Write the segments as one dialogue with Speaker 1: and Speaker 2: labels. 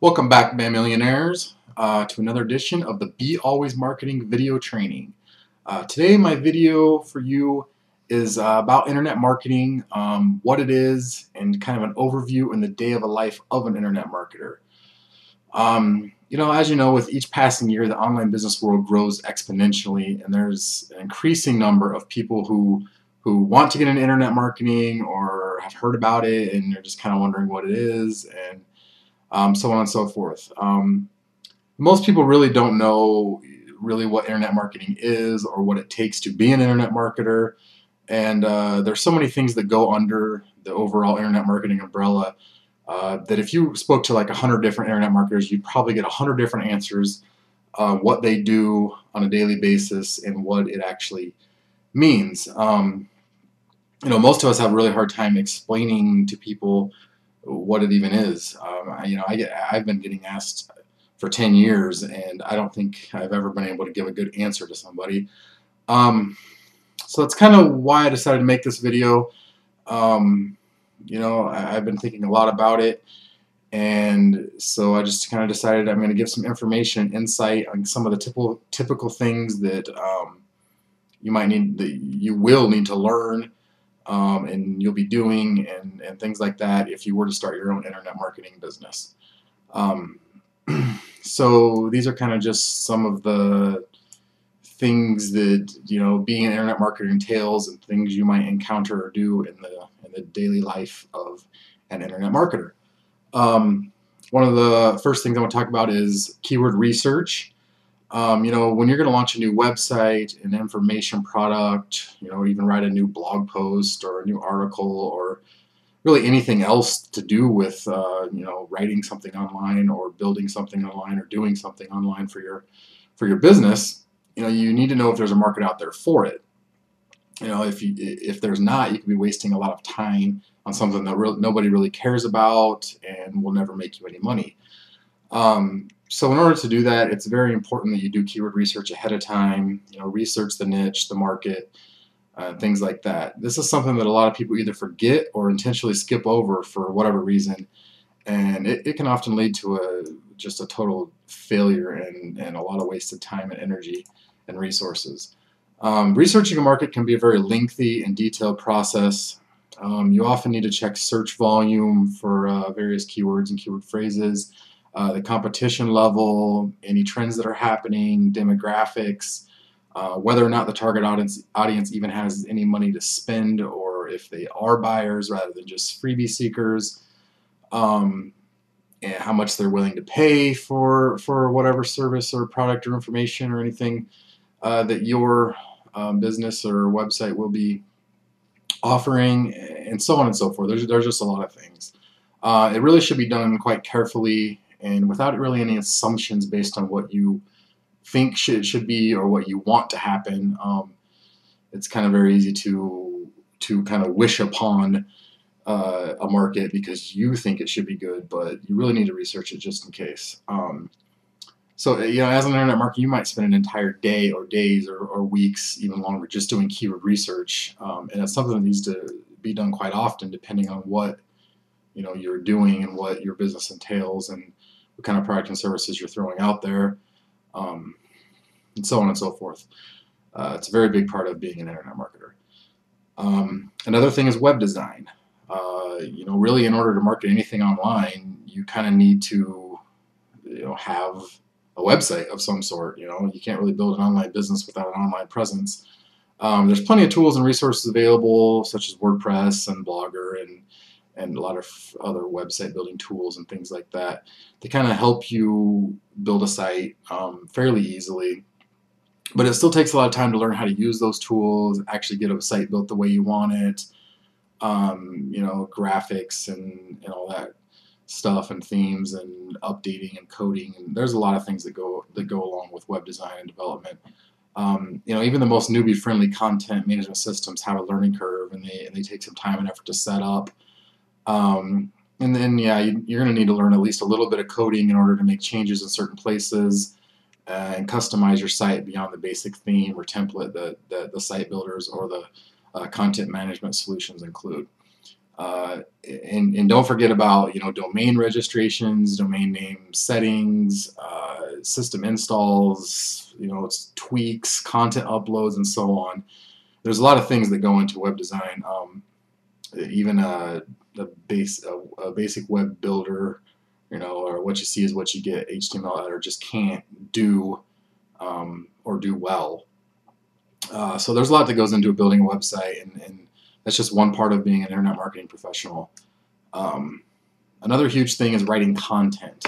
Speaker 1: Welcome back, Millionaires, to another edition of the Be Always Marketing video training. Today, my video for you is about internet marketing, what it is, and kind of an overview in the day of a life of an internet marketer. As you know, with each passing year, the online business world grows exponentially, and there's an increasing number of people who want to get into internet marketing or have heard about it, and they're just kind of wondering what it is, and so on and so forth. Most people really don't know really what internet marketing is or what it takes to be an internet marketer, and there's so many things that go under the overall internet marketing umbrella that if you spoke to like 100 different internet marketers, you'd probably get 100 different answers, what they do on a daily basis and what it actually means. Most of us have a really hard time explaining to people what it even is. I've been getting asked for 10 years, and I don't think I've ever been able to give a good answer to somebody. So that's kind of why I decided to make this video. I've been thinking a lot about it, and so I just kind of decided I'm going to give some information and insight on some of the typical things that you will need to learn. And you'll be doing and things like that if you were to start your own internet marketing business. So these are kind of just some of the things that being an internet marketer entails and things you might encounter or do in the daily life of an internet marketer. One of the first things I want to talk about is keyword research. When you're going to launch a new website, an information product, or even write a new blog post or a new article or really anything else to do with, writing something online or building something online or doing something online for your business, you need to know if there's a market out there for it. If there's not, you could be wasting a lot of time on something that nobody really cares about and will never make you any money. So in order to do that, it's very important that you do keyword research ahead of time, research the niche, the market, things like that. This is something that a lot of people either forget or intentionally skip over for whatever reason, and it can often lead to just a total failure and a lot of wasted time and energy and resources. Researching a market can be a very lengthy and detailed process. You often need to check search volume for various keywords and keyword phrases, the competition level, any trends that are happening, demographics, whether or not the target audience even has any money to spend or if they are buyers rather than just freebie seekers, and how much they're willing to pay for whatever service or product or information or anything that your business or website will be offering, and so on and so forth. There's just a lot of things. It really should be done quite carefully and without really any assumptions based on what you think should be or what you want to happen. It's kind of very easy to kind of wish upon a market because you think it should be good, but you really need to research it just in case. So as an internet marketer, you might spend an entire day or days or weeks, even longer, just doing keyword research, and it's something that needs to be done quite often depending on what you're doing and what your business entails and what kind of product and services you're throwing out there, and so on and so forth. It's a very big part of being an internet marketer. Another thing is web design. Really, in order to market anything online, you kind of need to have a website of some sort. You can't really build an online business without an online presence. There's plenty of tools and resources available, such as WordPress and Blogger and a lot of other website building tools and things like that. They kind of help you build a site fairly easily, but it still takes a lot of time to learn how to use those tools, actually get a site built the way you want it, graphics and all that stuff and themes and updating and coding, and there's a lot of things that go along with web design and development. Even the most newbie-friendly content management systems have a learning curve, and they take some time and effort to set up. And then, you're going to need to learn at least a little bit of coding in order to make changes in certain places and customize your site beyond the basic theme or template that the site builders or the content management solutions include. And don't forget about, you know, domain registrations, domain name settings, system installs, you know, it's tweaks, content uploads, and so on. There's a lot of things that go into web design. Even a basic web builder, you know, or what you see is what you get, HTML editor just can't do or do well. So there's a lot that goes into building a website, and that's just one part of being an internet marketing professional. Another huge thing is writing content.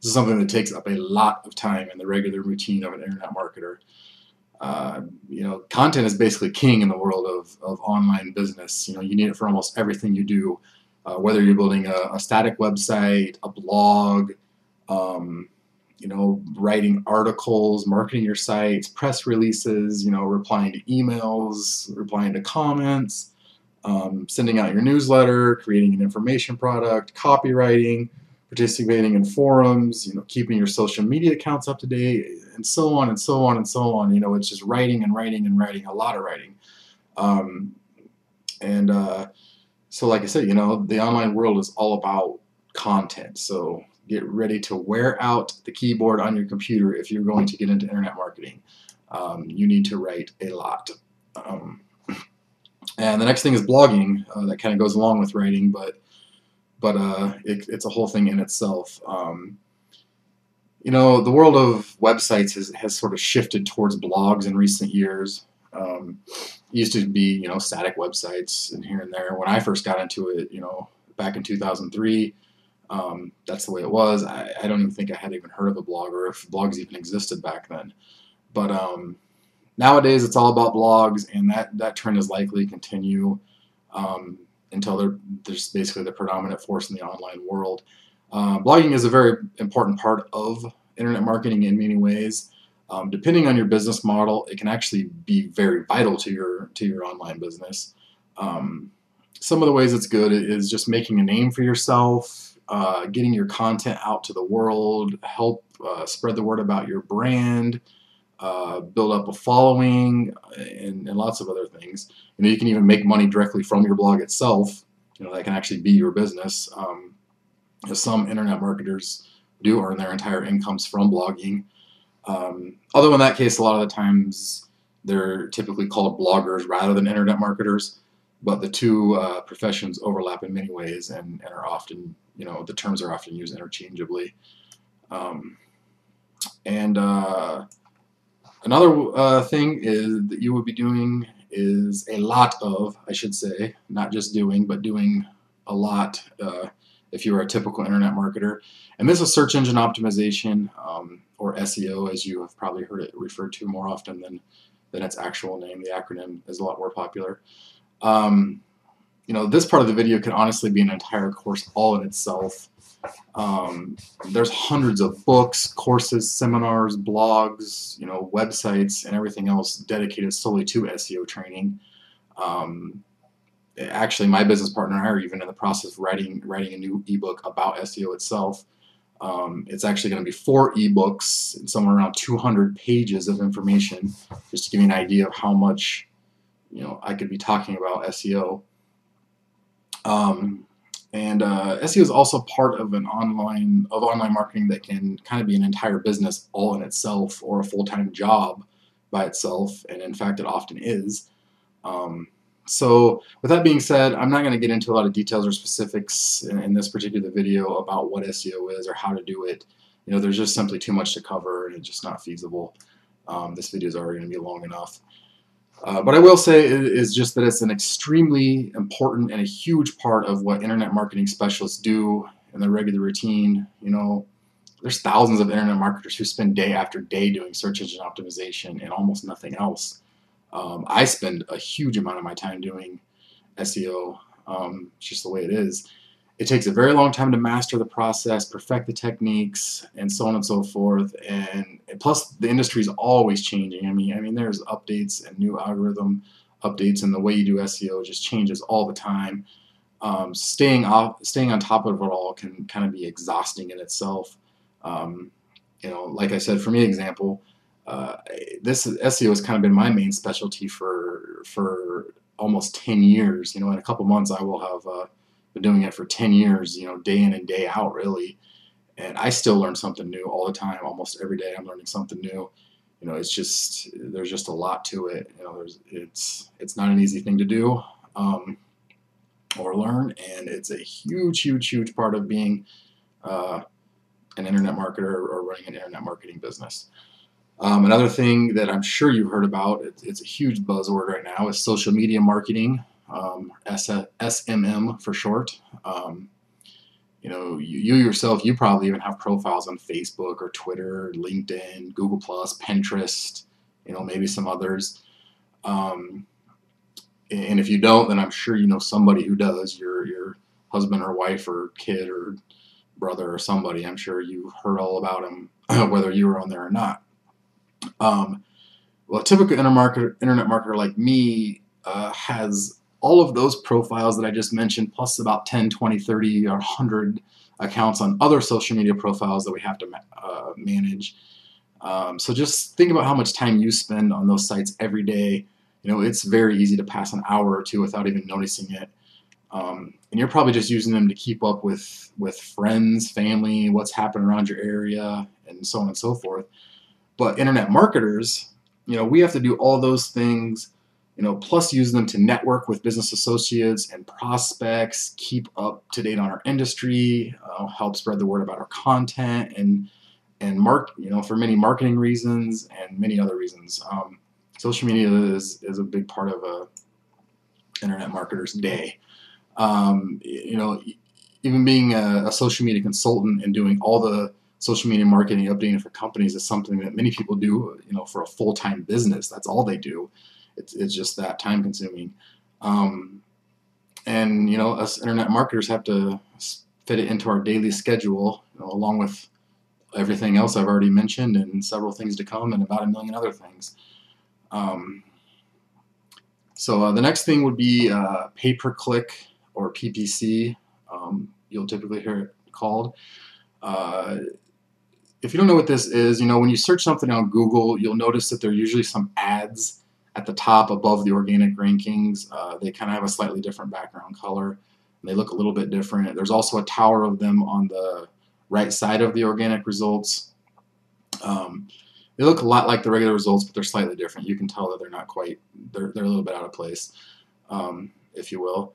Speaker 1: This is something that takes up a lot of time in the regular routine of an internet marketer. You know, content is basically king in the world of online business. You know, you need it for almost everything you do, whether you're building a static website, a blog, you know, writing articles, marketing your sites, press releases, you know, replying to emails, replying to comments, sending out your newsletter, creating an information product, copywriting, participating in forums, you know, keeping your social media accounts up to date, and so on and so on and so on. You know, it's just writing and writing and writing, a lot of writing. So like I said, you know, the online world is all about content. So get ready to wear out the keyboard on your computer if you're going to get into internet marketing. You need to write a lot. And the next thing is blogging. That kind of goes along with writing, but it's a whole thing in itself. You know, the world of websites has sort of shifted towards blogs in recent years. Used to be, you know, static websites and here and there. When I first got into it, you know, back in 2003, that's the way it was. I don't even think I had even heard of a blog, or if blogs even existed back then. But nowadays it's all about blogs, and that trend is likely to continue until they're just basically the predominant force in the online world. Blogging is a very important part of internet marketing in many ways. Depending on your business model, it can actually be very vital to your online business. Some of the ways it's good is just making a name for yourself, getting your content out to the world, help spread the word about your brand, build up a following, and lots of other things. You know, you can even make money directly from your blog itself. You know, that can actually be your business. Some internet marketers do earn their entire incomes from blogging. Although in that case, a lot of the times they're typically called bloggers rather than internet marketers. But the two professions overlap in many ways, and are often, you know, the terms are often used interchangeably. Another thing is that you will be doing is a lot of, I should say, not just doing, but doing a lot if you are a typical internet marketer. And this is search engine optimization, or SEO, as you have probably heard it referred to more often than its actual name. The acronym is a lot more popular. You know, this part of the video could honestly be an entire course all in itself. There's hundreds of books, courses, seminars, blogs, you know, websites, and everything else dedicated solely to SEO training. Actually, my business partner and I are even in the process of writing a new ebook about SEO itself. It's actually going to be 4 ebooks and somewhere around 200 pages of information, just to give you an idea of how much, you know, I could be talking about SEO. SEO is also part of online marketing that can kind of be an entire business all in itself, or a full-time job by itself, and in fact it often is. So with that being said, I'm not going to get into a lot of details or specifics in this particular video about what SEO is or how to do it. You know, there's just simply too much to cover, and it's just not feasible. This video is already going to be long enough. But I will say is just that it's an extremely important and a huge part of what internet marketing specialists do in their regular routine. You know, there's thousands of internet marketers who spend day after day doing search engine optimization and almost nothing else. I spend a huge amount of my time doing SEO. It's just the way it is. It takes a very long time to master the process, perfect the techniques, and so on and so forth. And plus, the industry is always changing. I mean, there's updates and new algorithm updates, and the way you do SEO just changes all the time. Staying on top of it all can kind of be exhausting in itself. You know, like I said, for me, this SEO has kind of been my main specialty for almost 10 years. In a couple months I will have been doing it for 10 years, day in and day out, really. And I still learn something new all the time. Almost every day I'm learning something new. It's just, there's just a lot to it. It's not an easy thing to do or learn, and it's a huge, huge, huge part of being an internet marketer or running an internet marketing business. Another thing that I'm sure you've heard about, it's a huge buzzword right now, is social media marketing, SMM for short. You yourself, you probably even have profiles on Facebook or Twitter, LinkedIn, Google+, Pinterest, maybe some others. And if you don't, then I'm sure you know somebody who does, your husband or wife or kid or brother or somebody. I'm sure you've heard all about them, whether you were on there or not. Well, a typical internet marketer like me has all of those profiles that I just mentioned, plus about 10, 20, 30, or 100 accounts on other social media profiles that we have to manage. So just think about how much time you spend on those sites every day. It's very easy to pass an hour or two without even noticing it. And you're probably just using them to keep up with friends, family, what's happening around your area, and so on and so forth. But internet marketers, we have to do all those things, plus use them to network with business associates and prospects, keep up to date on our industry, help spread the word about our content, and for many marketing reasons and many other reasons. Social media is a big part of a internet marketer's day. Even being a social media consultant and doing all the social media marketing updating for companies is something that many people do, for a full-time business. That's all they do. It's just that time consuming. And us internet marketers have to fit it into our daily schedule, along with everything else I've already mentioned and several things to come and about a million other things. So the next thing would be pay-per-click or PPC. You'll typically hear it called. If you don't know what this is, when you search something on Google, you'll notice that there are usually some ads at the top above the organic rankings. They kind of have a slightly different background color. And they look a little bit different. There's also a tower of them on the right side of the organic results. They look a lot like the regular results, but they're slightly different. You can tell that they're not quite, they're a little bit out of place, if you will.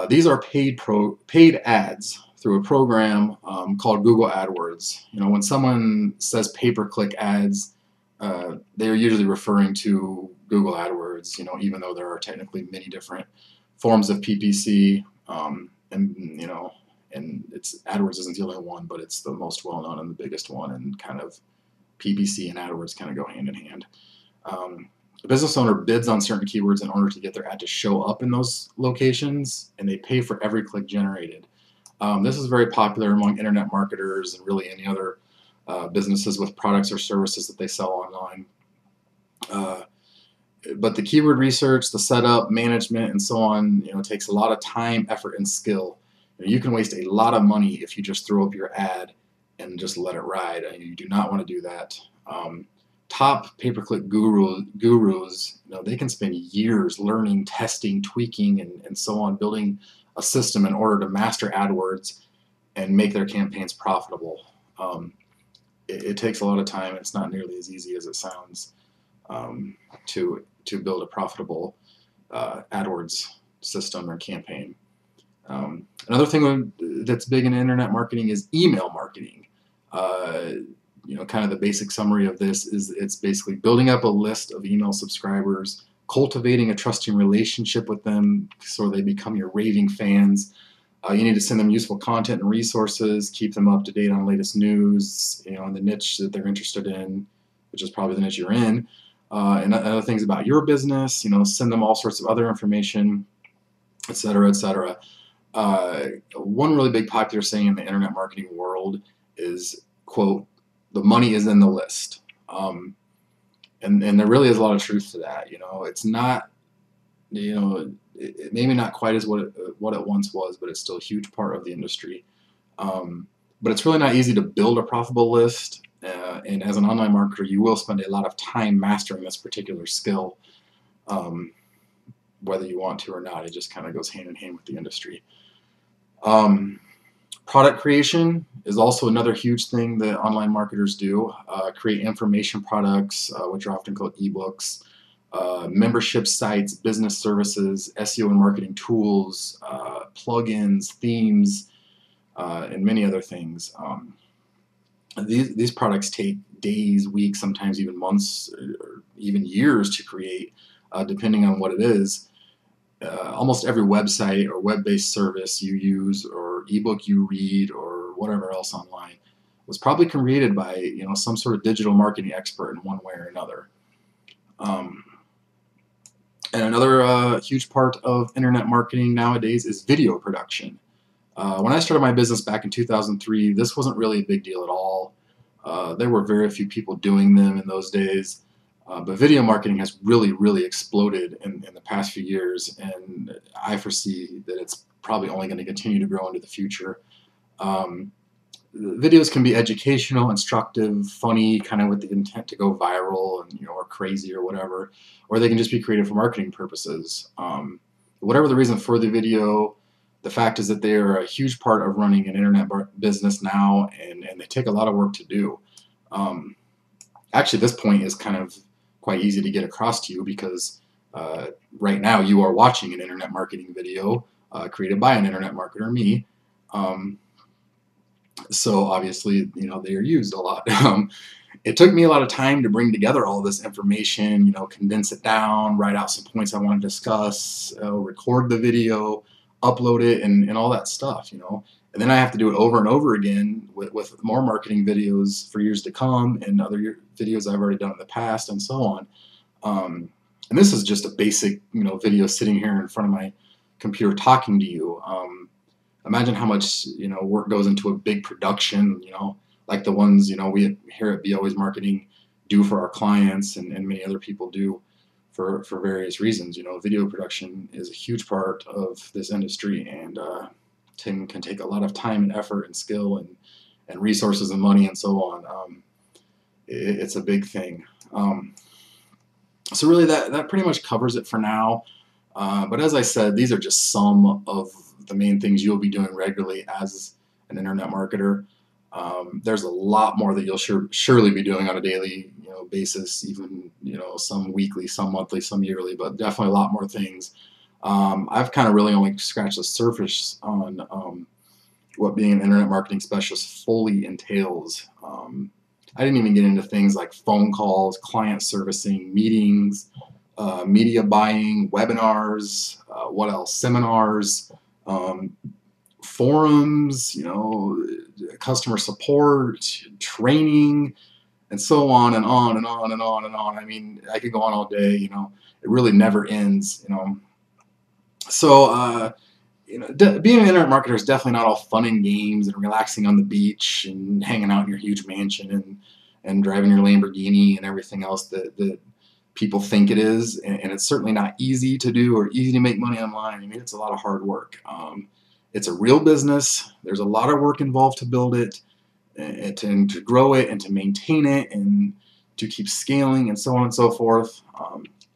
Speaker 1: These are paid ads through a program called Google AdWords. When someone says pay-per-click ads, they are usually referring to Google AdWords, even though there are technically many different forms of PPC, and AdWords isn't the only one, but it's the most well-known and the biggest one, and kind of PPC and AdWords kind of go hand in hand. A business owner bids on certain keywords in order to get their ad to show up in those locations, and they pay for every click generated. This is very popular among internet marketers and really any other businesses with products or services that they sell online. But the keyword research, the setup, management, and so on, takes a lot of time, effort, and skill. You can waste a lot of money if you just throw up your ad and just let it ride. You do not want to do that. Top pay-per-click gurus, they can spend years learning, testing, tweaking, and so on, building a system in order to master AdWords and make their campaigns profitable. It takes a lot of time. It's not nearly as easy as it sounds to build a profitable AdWords system or campaign. Another thing that's big in internet marketing is email marketing. Kind of the basic summary of this is it's basically building up a list of email subscribers, cultivating a trusting relationship with them so they become your raving fans. You need to send them useful content and resources, keep them up to date on latest news, in the niche that they're interested in, which is probably the niche you're in, and other things about your business. Send them all sorts of other information, etc., etc. One really big popular saying in the internet marketing world is, quote, "The money is in the list." And there really is a lot of truth to that. It's not, it maybe not quite as what it once was, but it's still a huge part of the industry. But it's really not easy to build a profitable list. And as an online marketer, you will spend a lot of time mastering this particular skill. whether you want to or not. It just kind of goes hand in hand with the industry. Product creation is also another huge thing that online marketers do. Create information products, which are often called ebooks, membership sites, business services, SEO and marketing tools, plugins, themes, and many other things. These products take days, weeks, sometimes even months, or even years to create, depending on what it is. Almost every website or web-based service you use or ebook you read or whatever else online was probably created by some sort of digital marketing expert in one way or another. And another huge part of internet marketing nowadays is video production. When I started my business back in 2003, this wasn't really a big deal at all. There were very few people doing them in those days. But video marketing has really exploded in the past few years, and I foresee that it's probably only going to continue to grow into the future. Videos can be educational, instructive, funny, kind of with the intent to go viral and or crazy or whatever, or they can just be created for marketing purposes. Whatever the reason for the video, the fact is that they are a huge part of running an internet business now, and they take a lot of work to do. Actually, this point is kind of quite easy to get across to you because right now you are watching an internet marketing video created by an internet marketer, me. So obviously, they are used a lot. It took me a lot of time to bring together all this information, condense it down, write out some points I want to discuss, record the video, upload it, and all that stuff, And then I have to do it over and over again with more marketing videos for years to come and other videos I've already done in the past and so on. And this is just a basic, video sitting here in front of my computer talking to you. Imagine how much, work goes into a big production, like the ones, we here at Be Always Marketing do for our clients and many other people do for various reasons. Video production is a huge part of this industry, and can take a lot of time and effort and skill and resources and money and so on. It's a big thing. So really that pretty much covers it for now. But as I said, these are just some of the main things you'll be doing regularly as an internet marketer. There's a lot more that you'll surely be doing on a daily basis, even some weekly, some monthly, some yearly, but definitely a lot more things. I've kind of really only scratched the surface on what being an internet marketing specialist fully entails. I didn't even get into things like phone calls, client servicing, meetings, media buying, webinars, what else? Seminars, forums, customer support, training, and so on and on and on and on and on. I mean, I could go on all day. It really never ends. So, being an internet marketer is definitely not all fun and games and relaxing on the beach and hanging out in your huge mansion and driving your Lamborghini and everything else that people think it is. And it's certainly not easy to do or easy to make money online. I mean, it's a lot of hard work. It's a real business. There's a lot of work involved to build it, and to grow it, and to maintain it, and to keep scaling, and so on and so forth.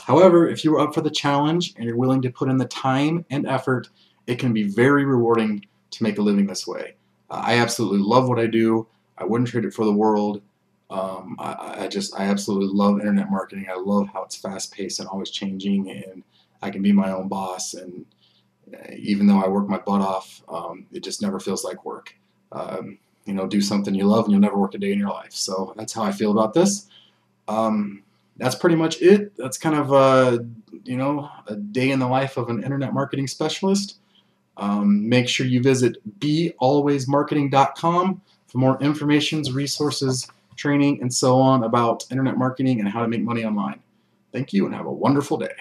Speaker 1: However, if you're up for the challenge and you're willing to put in the time and effort, it can be very rewarding to make a living this way. I absolutely love what I do. I wouldn't trade it for the world. I absolutely love internet marketing. I love how it's fast-paced and always changing, and I can be my own boss. And even though I work my butt off, it just never feels like work. Do something you love and you'll never work a day in your life. So that's how I feel about this. That's pretty much it. That's kind of a day in the life of an internet marketing specialist. Make sure you visit bealwaysmarketing.com for more information, resources, training, and so on about internet marketing and how to make money online. Thank you and have a wonderful day.